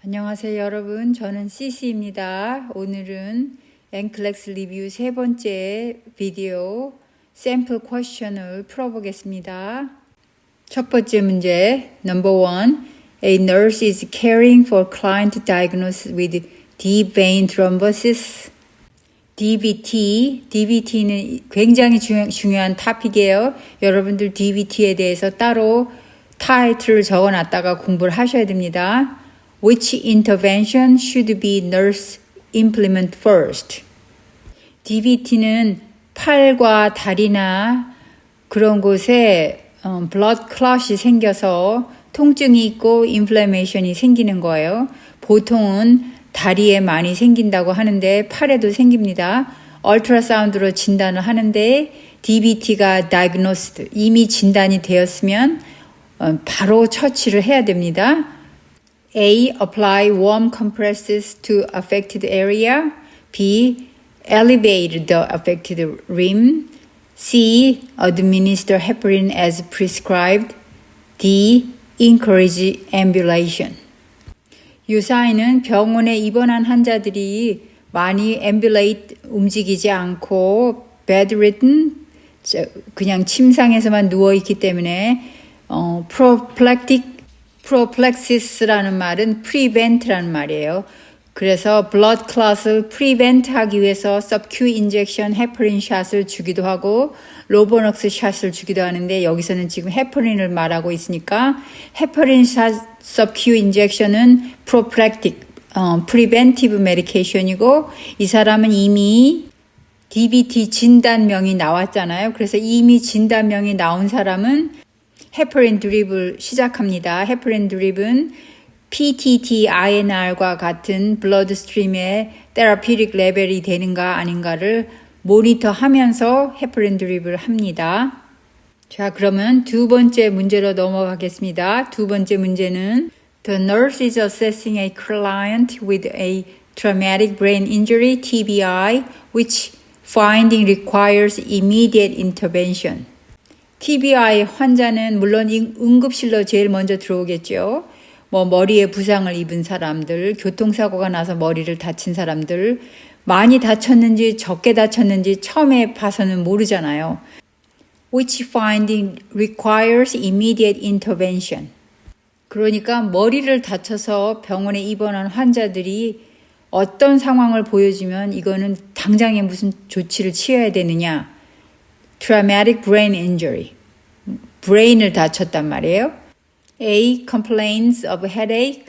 안녕하세요 여러분, 저는 CC입니다. 오늘은 NCLEX 리뷰 세 번째 비디오 샘플 퀘스천을 풀어보겠습니다. 첫 번째 문제, number 1. A nurse is caring for client diagnosed with deep vein thrombosis. DVT는 굉장히 중요한 토픽이에요. 여러분들 DVT에 대해서 따로 타이틀을 적어놨다가 공부를 하셔야 됩니다. Which intervention should be nurse implement first? DVT는 팔과 다리나 그런 곳에 blood clot이 생겨서 통증이 있고 inflammation이 생기는 거예요. 보통은 다리에 많이 생긴다고 하는데 팔에도 생깁니다. 얼트라사운드로 진단을 하는데 DVT가 diagnosed, 이미 진단이 되었으면 바로 처치를 해야 됩니다. A. Apply warm compresses to affected area. B. Elevate the affected limb. C. Administer heparin as prescribed. D. Encourage ambulation. 이 사인은 병원에 입원한 환자들이 많이 ambulate, 움직이지 않고 bedridden, 그냥 침상에서만 누워있기 때문에 prophylaxis라는 말은 prevent라는 말이에요. 그래서 blood clot을 prevent 하기 위해서 subQ injection heparin 샷을 주기도 하고 로보넉스 샷을 주기도 하는데 여기서는 지금 헤퍼린을 말하고 있으니까 헤퍼린 샷 subQ injection은 prophylactic, preventive medication이고 이 사람은 이미 DVT 진단명이 나왔잖아요. 그래서 이미 진단명이 나온 사람은 헤퍼린 드립을 시작합니다. 헤퍼린 드립은 PTT, INR과 같은 블러드스트림의 테라피틱 레벨이 되는가 아닌가를 모니터하면서 헤퍼린 드립을 합니다. 자, 그러면 두 번째 문제로 넘어가겠습니다. 두 번째 문제는 The nurse is assessing a client with a traumatic brain injury, TBI, which finding requires immediate intervention. TBI 환자는 물론 응급실로 제일 먼저 들어오겠죠. 머리에 부상을 입은 사람들, 교통사고가 나서 머리를 다친 사람들, 많이 다쳤는지 적게 다쳤는지 처음에 봐서는 모르잖아요. Which finding requires immediate intervention. 그러니까 머리를 다쳐서 병원에 입원한 환자들이 어떤 상황을 보여주면 이거는 당장에 무슨 조치를 취해야 되느냐. Traumatic brain injury. 브레인을 다쳤단 말이에요. A. Complaints of headache.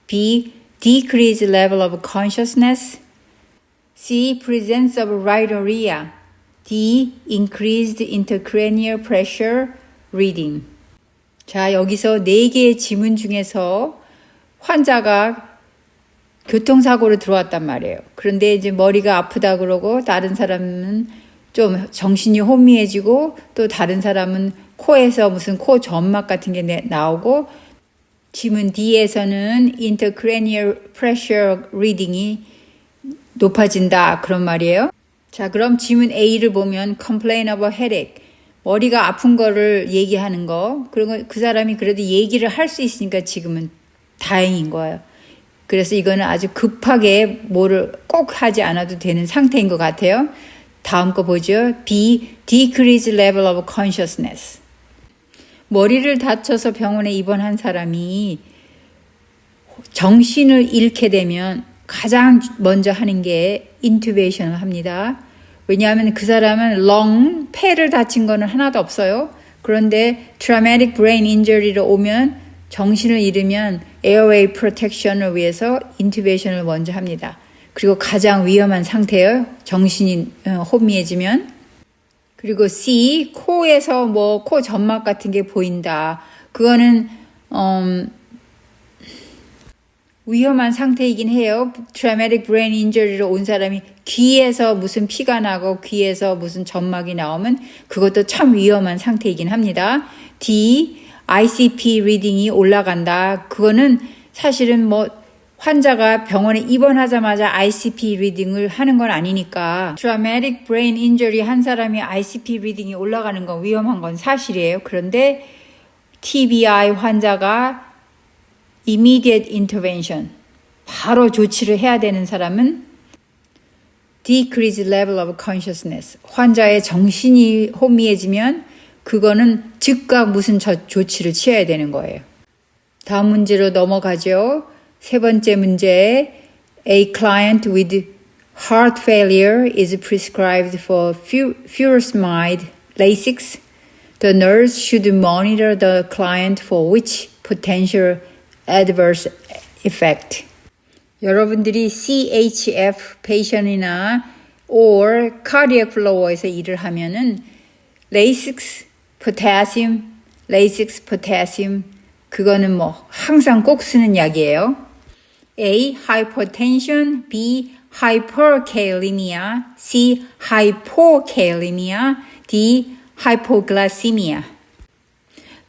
B. Decreased level of consciousness. C. Presence of rhinorrhea. D. Increased intracranial pressure. Reading. 자, 여기서 4개의 지문 중에서 환자가 교통사고로 들어왔단 말이에요. 그런데 이제 머리가 아프다 그러고 다른 사람은 좀 정신이 혼미해지고 또 다른 사람은 코에서 무슨 코 점막 같은 게 나오고 지문 D에서는 intracranial pressure reading이 높아진다 그런 말이에요. 자, 그럼 지문 A를 보면 complain of a headache, 머리가 아픈 거를 얘기하는 거. 그리고 그 사람이 그래도 얘기를 할 수 있으니까 지금은 다행인 거예요. 그래서 이거는 아주 급하게 뭐를 꼭 하지 않아도 되는 상태인 것 같아요. 다음 거 보죠. B. Decreased level of consciousness. 머리를 다쳐서 병원에 입원한 사람이 정신을 잃게 되면 가장 먼저 하는 게 인투베이션을 합니다. 왜냐하면 그 사람은 폐를 다친 거는 하나도 없어요. 그런데 traumatic brain injury로 오면 정신을 잃으면 airway protection을 위해서 인투베이션을 먼저 합니다. 그리고 가장 위험한 상태예요. 정신이 혼미해지면. 그리고 C, 코에서 코 점막 같은 게 보인다. 그거는 위험한 상태이긴 해요. Traumatic brain injury로 온 사람이 귀에서 무슨 피가 나고 귀에서 무슨 점막이 나오면 그것도 참 위험한 상태이긴 합니다. D, ICP 리딩이 올라간다. 그거는 사실은 환자가 병원에 입원하자마자 ICP 리딩을 하는 건 아니니까 Traumatic brain injury 한 사람이 ICP 리딩이 올라가는 건 위험한 건 사실이에요. 그런데 TBI 환자가 immediate intervention, 바로 조치를 해야 되는 사람은 decrease level of consciousness. 환자의 정신이 혼미해지면 그거는 즉각 무슨 조치를 취해야 되는 거예요. 다음 문제로 넘어가죠. 세 번째 문제. A client with heart failure is prescribed for furosemide Lasix. The nurse should monitor the client for which potential adverse effect. 여러분들이 CHF patient이나 or cardiac flow에서 일을 하면은 Lasix, potassium, 그거는 뭐 항상 꼭 쓰는 약이에요. A. hypertension, B. hyperkalemia, C. hypokalemia, D. hypoglycemia.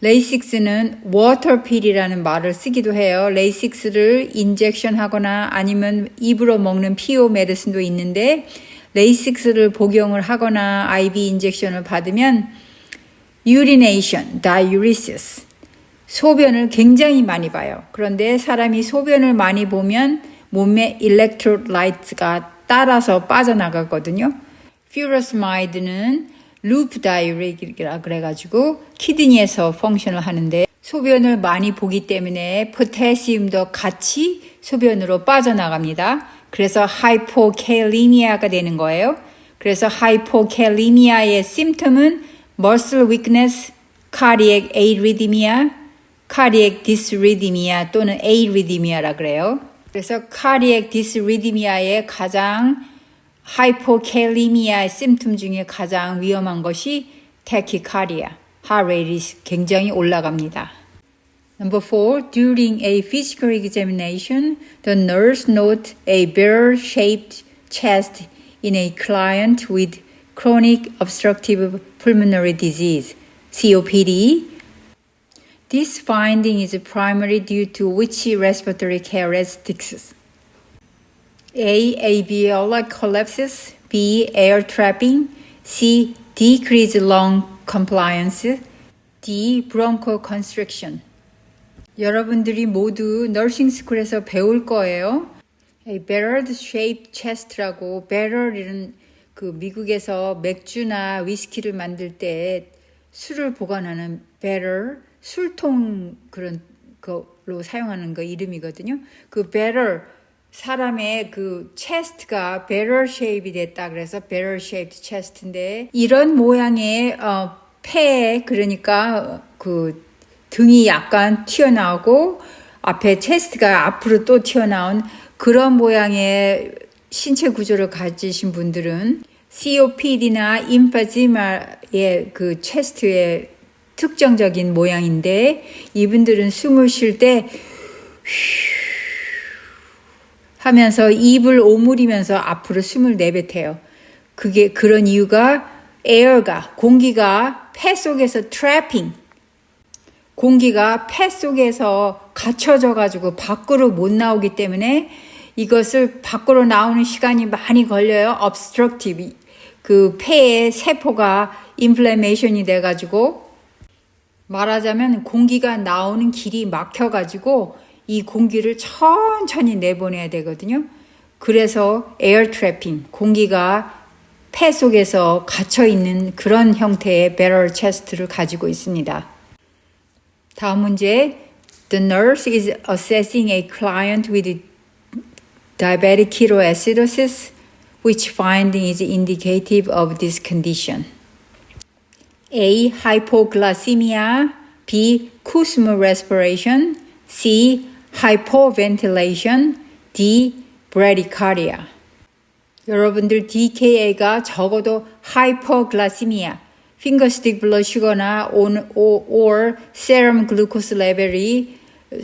레이식스는 워터필이라는 말을 쓰기도 해요. 레이식스를 인젝션 하거나 아니면 입으로 먹는 피오 메디슨도 있는데 레이식스를 복용을 하거나 IV 인젝션을 받으면 urination, diuresis, 소변을 굉장히 많이 봐요. 그런데 사람이 소변을 많이 보면 몸에 electrolyte가 따라서 빠져나가거든요. furosemid는 루프 다이uretic이라 그래가지고 키드니에서 펑션을 하는데 소변을 많이 보기 때문에 포타시움도 같이 소변으로 빠져나갑니다. 그래서 하이포칼리미아가 되는 거예요. 그래서 하이포칼리미아의 심텀은 muscle weakness, cardiac arrhythmia, cardiac dysrhythmia 또는 arrhythmia라 그래요. 그래서 cardiac dysrhythmia의 가장 하이포칼리미아의 심텀 중에 가장 위험한 것이 tachycardia, heart rate이 굉장히 올라갑니다. Number 4, during a physical examination, the nurse noted a barrel-shaped chest in a client with chronic obstructive pulmonary disease, COPD. This finding is primarily due to which respiratory characteristics? A. Alveolar collapse, B. Air trapping, C. Decreased lung compliance, D. bronchoconstriction. 여러분들이 모두 너싱 스쿨에서 배울 거예요. A barrel-shaped chest라고 barrel이란 그 미국에서 맥주나 위스키를 만들 때 술을 보관하는 barrel, 술통 그런 걸로 사용하는 거 이름이거든요. 그 barrel 사람의 그 chest가 barrel shape이 됐다 그래서 barrel shaped chest인데 이런 모양의 폐 그러니까 그 등이 약간 튀어나오고 앞에 chest가 앞으로 또 튀어나온 그런 모양의 신체 구조를 가지신 분들은 COPD나 emphysema의 그 chest의 특정적인 모양인데 이분들은 숨을 쉴 때 하면서 입을 오므리면서 앞으로 숨을 내뱉어요. 그게 그런 이유가 air가 공기가 폐 속에서 trapping 공기가 폐 속에서 갇혀져 가지고 밖으로 못 나오기 때문에 이것을 밖으로 나오는 시간이 많이 걸려요. obstructive 그 폐의 세포가 inflammation이 돼 가지고 말하자면 공기가 나오는 길이 막혀 가지고 이 공기를 천천히 내보내야 되거든요. 그래서 에어 트래핑, 공기가 폐 속에서 갇혀 있는 그런 형태의 배럴 체스트를 가지고 있습니다. 다음 문제. The nurse is assessing a client with diabetic ketoacidosis. Which finding is indicative of this condition? A. Hypoglycemia, B. Kussmaul respiration, C. hypoventilation, D. bradycardia. 여러분들 DKA가 적어도 hypoglycemia, fingerstick blood sugar나 or serum glucose level이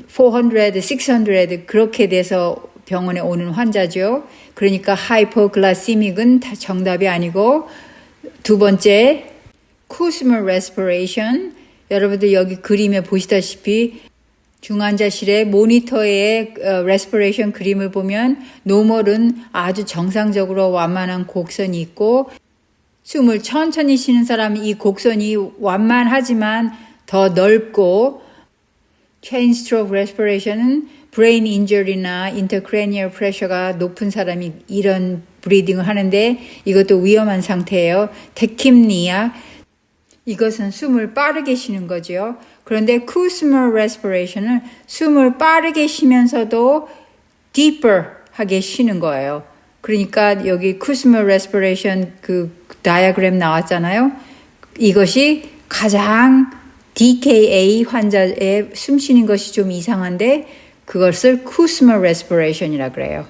400, 600 그렇게 돼서 병원에 오는 환자죠. 그러니까 hypoglycemic은 다 정답이 아니고 두 번째 Kussmaul respiration. 여러분들 여기 그림에 보시다시피 중환자실의 모니터의 respiration 그림을 보면 노멀은 아주 정상적으로 완만한 곡선이 있고 숨을 천천히 쉬는 사람은 이 곡선이 완만하지만 더 넓고 chain stroke respiration은 브레인 인저리나 인터크레니얼 프레셔가 높은 사람이 이런 브리딩을 하는데 이것도 위험한 상태예요. 테킴니아. 이것은 숨을 빠르게 쉬는 거죠. 그런데 쿠스멀 레스피레이션은 숨을 빠르게 쉬면서도 deeper 하게 쉬는 거예요. 그러니까 여기 쿠스멀 레스피레이션 그 다이어그램 나왔잖아요. 이것이 가장 DKA 환자의 숨 쉬는 것이 좀 이상한데 그것을 쿠스멀 레스피레이션이라 그래요.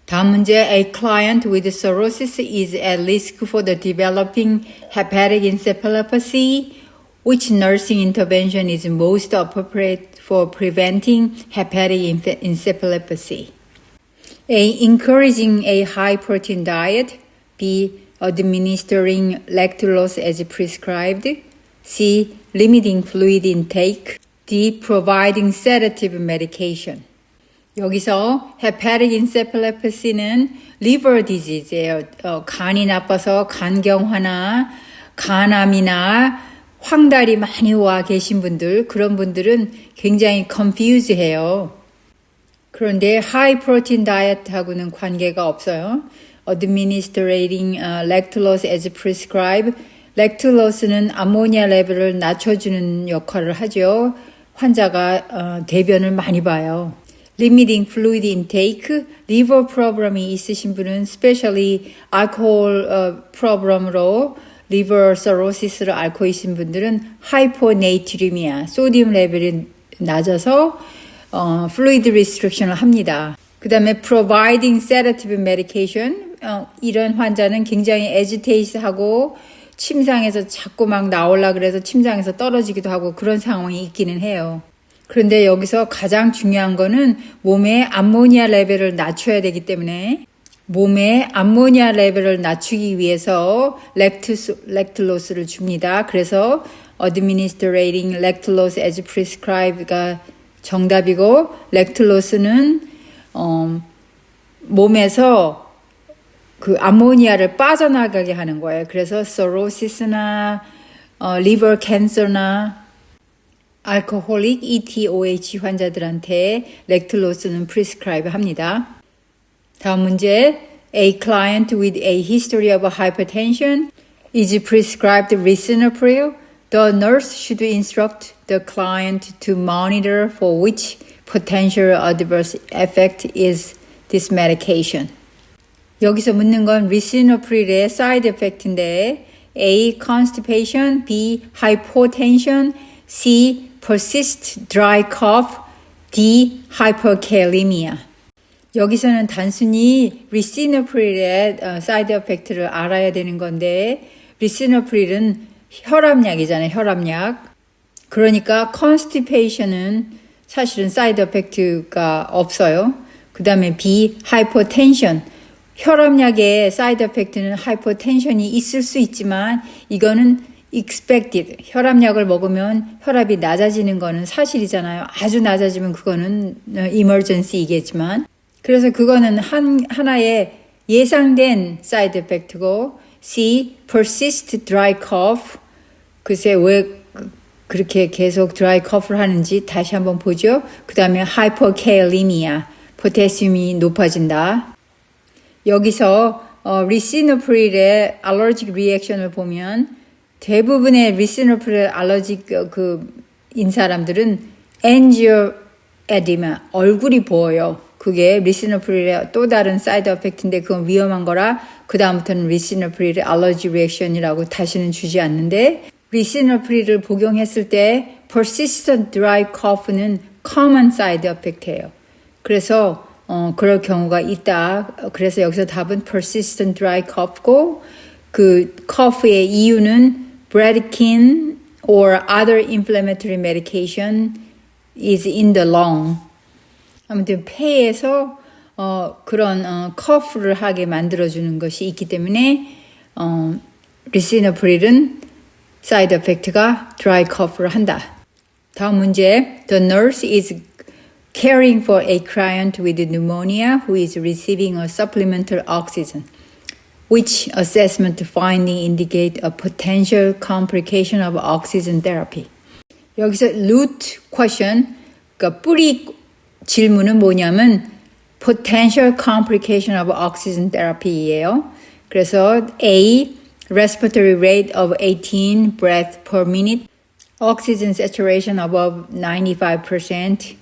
다음 문제. A client with cirrhosis is at risk for the developing hepatic encephalopathy. Which nursing intervention is most appropriate for preventing hepatic encephalopathy? A. Encouraging a high-protein diet. B. Administering lactulose as prescribed. C. Limiting fluid intake. D. Providing sedative medication. 여기서 hepatic encephalopathy는 liver disease예요. 간이 나빠서 간경화나 간암이나 황달이 많이 와 계신 분들, 그런 분들은 굉장히 confuse해요. 그런데 high protein diet하고는 관계가 없어요. Administering lactulose as prescribed. 렉툴로스는 아모니아 레벨을 낮춰주는 역할을 하죠. 환자가 대변을 많이 봐요. Limiting fluid intake, liver problem이 있으신 분은 especially alcohol problem으로 liver cirrhosis를 앓고 있신 분들은 hyponatremia, 소디움 레벨이 낮아서 fluid restriction을 합니다. 그 다음에 providing sedative medication, 이런 환자는 굉장히 agitate하고 침상에서 자꾸 막 나오려고 그래서 침상에서 떨어지기도 하고 그런 상황이 있기는 해요. 그런데 여기서 가장 중요한 거는 몸의 암모니아 레벨을 낮춰야 되기 때문에 몸의 암모니아 레벨을 낮추기 위해서 렉툴로스를 줍니다. 그래서 administering lactulose as prescribed가 정답이고 렉툴로스는 몸에서 그 암모니아를 빠져나가게 하는 거예요. 그래서 cirrhosis나 liver cancer나 alcoholic ETOH 환자들한테 렉툴로스는 prescribe 합니다. 다음 문제. A client with a history of hypertension is prescribed lisinopril. The nurse should instruct the client to monitor for which potential adverse effect is this medication. 여기서 묻는 건 리시노프릴의 side effect인데 A. constipation, B. hypotension, C. persist dry cough, D. hyperkalemia. 여기서는 단순히 리시노프릴의 side effect를 알아야 되는 건데 리시노프릴은 혈압약이잖아요. 혈압약. 그러니까 constipation은 사실은 side effect가 없어요. 그 다음에 B. hypotension. 혈압약의 사이드 에펙트는 하이퍼텐션이 있을 수 있지만 이거는 expected. 혈압약을 먹으면 혈압이 낮아지는 거는 사실이잖아요. 아주 낮아지면 그거는 emergency이겠지만 그래서 그거는 하나의 예상된 사이드 에펙트고 C. persist dry cough. 글쎄 왜 그렇게 계속 dry cough를 하는지 다시 한번 보죠. 그 다음에 hyperkalemia. 포타시움이 높아진다. 여기서 리시노프릴의 알러직 리액션을 보면 대부분의 리시노프릴 알러직 인 사람들은 엔지오에디마, 얼굴이 부어요. 그게 리시노프릴의 또 다른 사이드 에펙트인데 그건 위험한 거라 그 다음부터는 리시노프릴의 알러지 리액션이라고 다시는 주지 않는데 리시노프릴을 복용했을 때 persistent dry cough는 common side effect예요. 그래서 그럴 경우가 있다. 그래서 여기서 답은 persistent dry cough고 그 cough의 이유는 bradykinin or other inflammatory medication is in the lung. 아무튼 폐에서 그런 cough를 하게 만들어주는 것이 있기 때문에 리시노프릴은 사이드 에펙트가 dry cough를 한다. 다음 문제. The nurse is caring for a client with pneumonia who is receiving a supplemental oxygen. Which assessment finding indicate a potential complication of oxygen therapy? 여기서 root question, 그러니까 뿌리 질문은 뭐냐면 potential complication of oxygen therapy예요. 그래서 A. respiratory rate of 18 breaths per minute, oxygen saturation above 95%,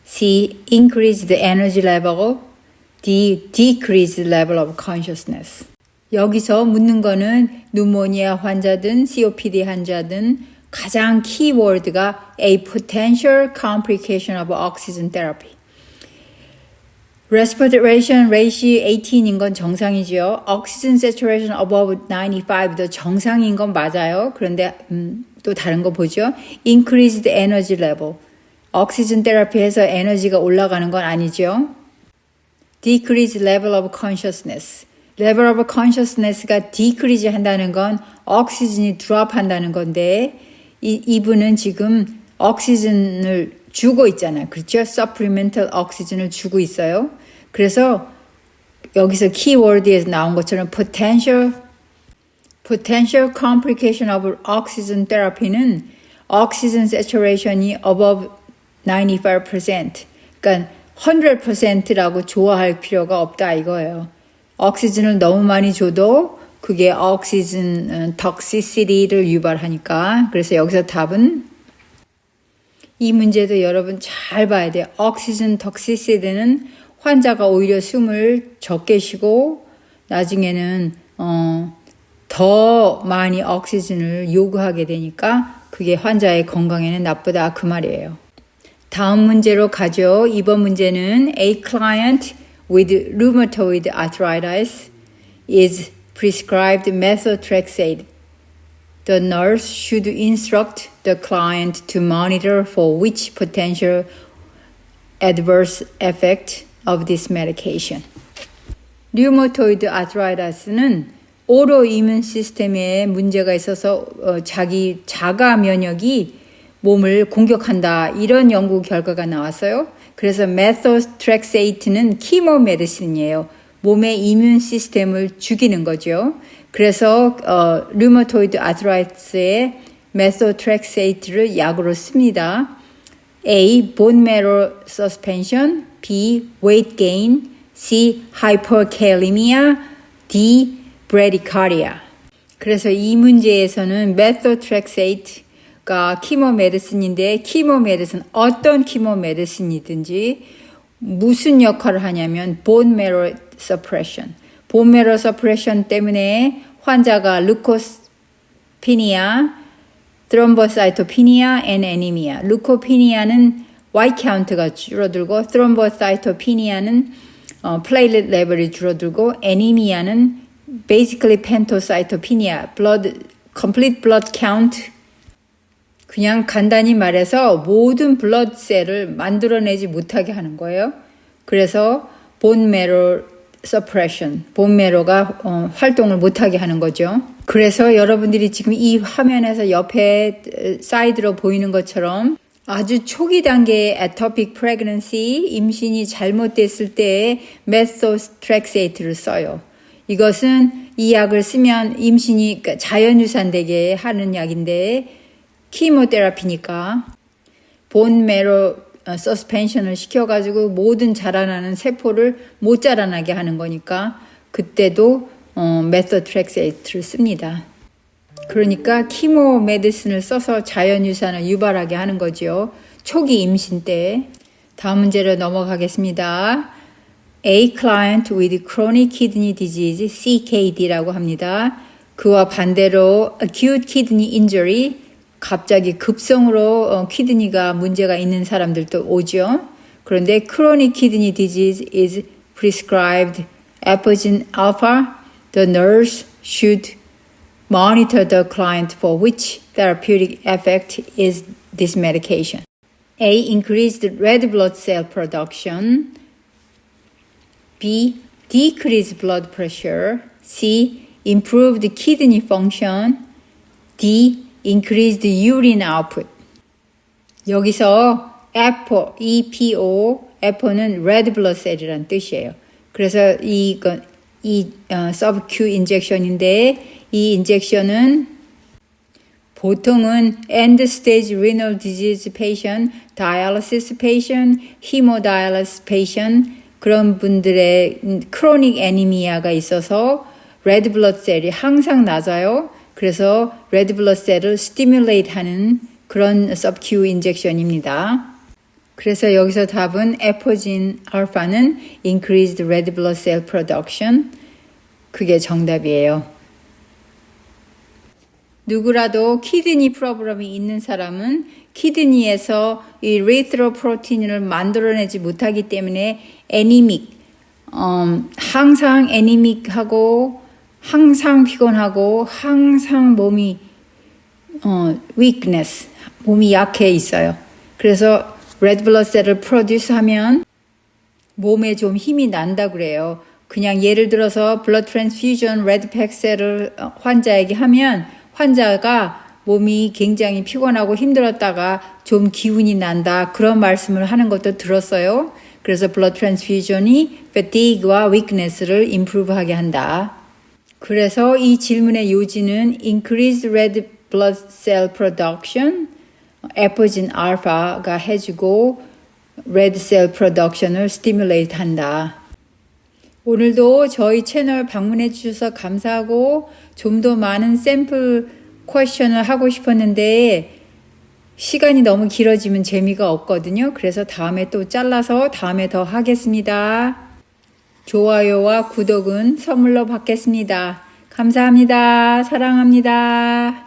C. increased energy level, D. decreased level of consciousness. 여기서 묻는 거는 뉴모니아 환자든 COPD 환자든 가장 키워드가 a potential complication of oxygen therapy. respiration rate 18인 건 정상이죠. oxygen saturation above 95도 정상인 건 맞아요. 그런데 또 다른 거 보죠. increased energy level. oxygen therapy에서 에너지가 올라가는 건 아니죠. decreased level of consciousness. level of consciousness가 decrease 한다는 건 oxygen이 drop 한다는 건데 이분은 지금 oxygen을 주고 있잖아요. 그렇죠? supplemental oxygen을 주고 있어요. 그래서 여기서 키워드에서 나온 것처럼 potential complication of oxygen therapy는 oxygen saturation이 above 95%. 그러니까 100%라고 좋아할 필요가 없다 이거예요. 옥시즌을 너무 많이 줘도 그게 옥시즌 톡시시티를 유발하니까. 그래서 여기서 답은 이 문제도 여러분 잘 봐야 돼요. 옥시즌 톡시시티는 환자가 오히려 숨을 적게 쉬고 나중에는 더 많이 옥시즌을 요구하게 되니까 그게 환자의 건강에는 나쁘다 그 말이에요. 다음 문제로 가죠. 이번 문제는 A client with rheumatoid arthritis is prescribed methotrexate. The nurse should instruct the client to monitor for which potential adverse effect of this medication. 류마토이드 아트라이티스는 오토이뮨 시스템에 문제가 있어서 자기 자가 면역이 몸을 공격한다 이런 연구 결과가 나왔어요. 그래서 메토트렉세이트는 키모 메디신이에요. 몸의 이뮨 시스템을 죽이는 거죠. 그래서 류마토이드 아트라이티스에 메토트렉세이트를 약으로 씁니다. A. bone marrow suspension, B. weight gain, C. hyperkalemia, D. bradycardia. 그래서 이 문제에서는 메토트렉세이트가 키모 메디슨인데 키모 메디슨 어떤 키모 메디슨이든지 무슨 역할을 하냐면 bone marrow suppression. bone marrow suppression 때문에 환자가 루코피니아, thrombocytopenia and anemia. 루코피니아는 white count가 줄어들고 thrombocytopenia는 platelet level이 줄어들고 anemia는 basically pantocytopenia, complete blood count. 그냥 간단히 말해서 모든 블러드셀을 만들어내지 못하게 하는 거예요. 그래서 bone marrow suppression, bone marrow가 활동을 못하게 하는 거죠. 그래서 여러분들이 지금 이 화면에서 옆에 사이드로 보이는 것처럼 아주 초기 단계의 atopic pregnancy, 임신이 잘못됐을 때 methotrexate를 써요. 이것은 이 약을 쓰면 임신이 자연유산되게 하는 약인데 키모테라피니까 본 메로 서스펜션을 시켜가지고 모든 자라나는 세포를 못 자라나게 하는 거니까 그때도 메토트렉세이트를 씁니다. 그러니까 키모 메디슨을 써서 자연유산을 유발하게 하는 거죠. 초기 임신 때. 다음 문제로 넘어가겠습니다. A client with chronic kidney disease, CKD라고 합니다. 그와 반대로 acute kidney injury, 갑자기 급성으로 키드니가 문제가 있는 사람들도 오죠. 그런데 chronic kidney disease is prescribed Apogen alpha. The nurse should monitor the client for which therapeutic effect is this medication. A. Increased red blood cell production. B. Decreased blood pressure. C. Improved kidney function. D. Increased urine output. 여기서 EPO, EPO는 red blood cell이라는 뜻이에요. 그래서 이 subQ 인젝션인데 이 인젝션은 보통은 end-stage renal disease patient, dialysis patient, hemodialysis patient 그런 분들의 크로닉 애니미아가 있어서 레드 블러드 셀이 항상 낮아요. 그래서 레드 블러드 셀을 스티뮬레이트 하는 그런 서브큐 인젝션입니다. 그래서 여기서 답은 에포진 알파는 increased red blood cell production 그게 정답이에요. 누구라도 키드니 프로블럼이 있는 사람은 키드니에서 이 에리트로포ietin을 만들어내지 못하기 때문에 애니믹, 항상 애니믹하고 항상 피곤하고 항상 몸이 weakness, 몸이 약해 있어요. 그래서 red blood cell을 produce 하면 몸에 좀 힘이 난다 그래요. 그냥 예를 들어서 blood transfusion red pack cell을 환자에게 하면 환자가 몸이 굉장히 피곤하고 힘들었다가 좀 기운이 난다 그런 말씀을 하는 것도 들었어요. 그래서 blood transfusion이 fatigue와 weakness를 improve하게 한다. 그래서 이 질문의 요지는 increased red blood cell production, 에포진 알파가 해주고 red cell production을 stimulate 한다. 오늘도 저희 채널 방문해 주셔서 감사하고 좀 더 많은 샘플 퀘션을 하고 싶었는데 시간이 너무 길어지면 재미가 없거든요. 그래서 다음에 또 잘라서 다음에 더 하겠습니다. 좋아요와 구독은 선물로 받겠습니다. 감사합니다. 사랑합니다.